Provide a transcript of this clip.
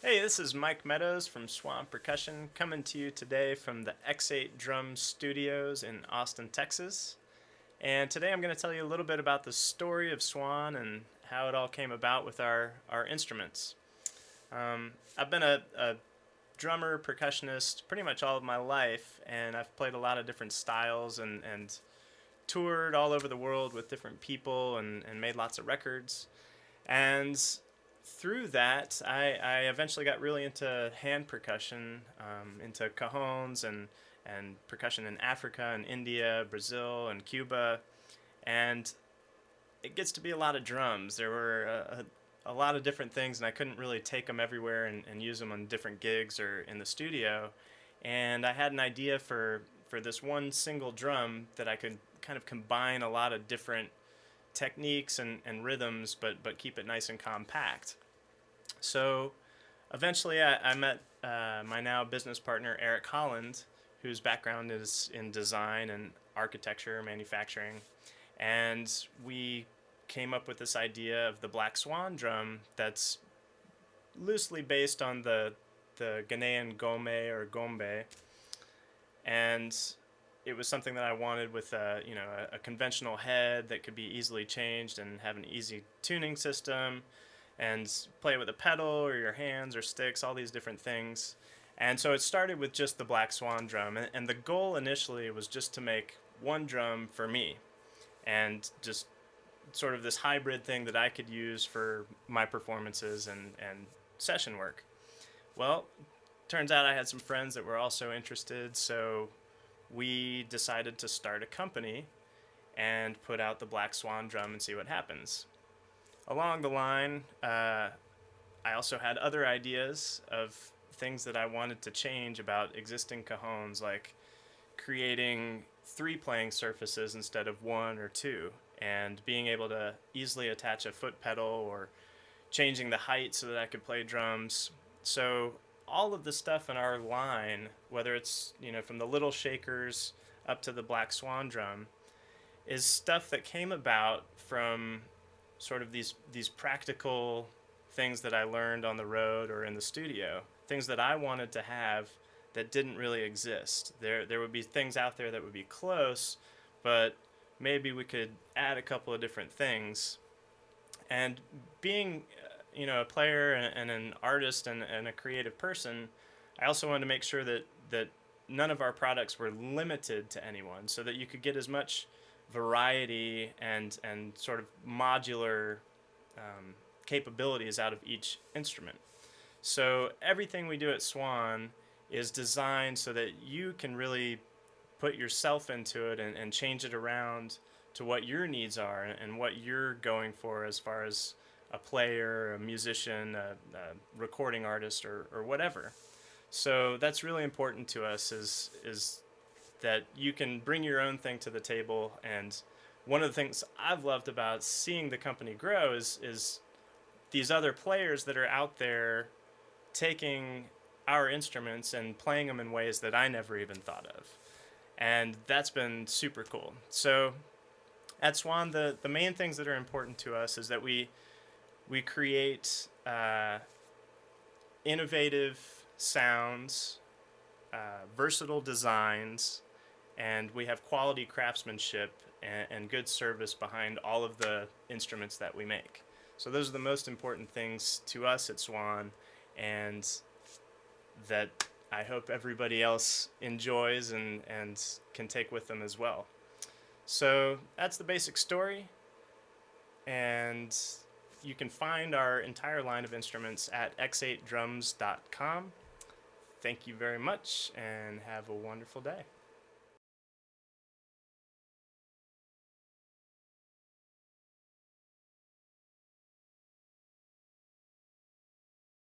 Hey, this is Mike Meadows from Swan Percussion coming to you today from the X8 Drum Studios in Austin, Texas. And today I'm going to tell you a little bit about the story of Swan and how it all came about with our instruments. I've been a drummer, percussionist pretty much all of my life, and I've played a lot of different styles and toured all over the world with different people and made lots of records. And through that, I eventually got really into hand percussion, into cajons and percussion in Africa and India, Brazil, and Cuba. And it gets to be a lot of drums. There were a lot of different things, and I couldn't really take them everywhere and use them on different gigs or in the studio. And I had an idea for this one single drum that I could kind of combine a lot of different techniques and rhythms, but keep it nice and compact. So eventually I met my now business partner, Eric Holland, whose background is in design and architecture, manufacturing. And we came up with this idea of the Black Swan Drum that's loosely based on the Ghanaian gombe or gombe. And it was something that I wanted with a conventional head that could be easily changed and have an easy tuning system and play with a pedal or your hands or sticks, all these different things. And so it started with just the Black Swan Drum. And the goal initially was just to make one drum for me and just sort of this hybrid thing that I could use for my performances and session work. Well, turns out I had some friends that were also interested, so we decided to start a company and put out the Black Swan Drum and see what happens. Along the line, I also had other ideas of things that I wanted to change about existing cajons, like creating 3 playing surfaces instead of 1 or 2, and being able to easily attach a foot pedal or changing the height so that I could play drums. So all of the stuff in our line, whether it's from the little shakers up to the Black Swan Drum, is stuff that came about from sort of these practical things that I learned on the road or in the studio, things that I wanted to have that didn't really exist. There would be things out there that would be close, but maybe we could add a couple of different things. And being a player and an artist and a creative person, I also wanted to make sure that none of our products were limited to anyone, so that you could get as much variety and sort of modular capabilities out of each instrument. So everything we do at Swan is designed so that you can really put yourself into it and change it around to what your needs are and what you're going for as far as a player, a musician, a recording artist, or whatever. So that's really important to us is that you can bring your own thing to the table. And one of the things I've loved about seeing the company grow is these other players that are out there taking our instruments and playing them in ways that I never even thought of. And that's been super cool. So at Swan, the main things that are important to us is that we create innovative sounds, versatile designs, and we have quality craftsmanship and good service behind all of the instruments that we make. So those are the most important things to us at Swan, and that I hope everybody else enjoys and can take with them as well. So that's the basic story, and you can find our entire line of instruments at x8drums.com. Thank you very much, and have a wonderful day.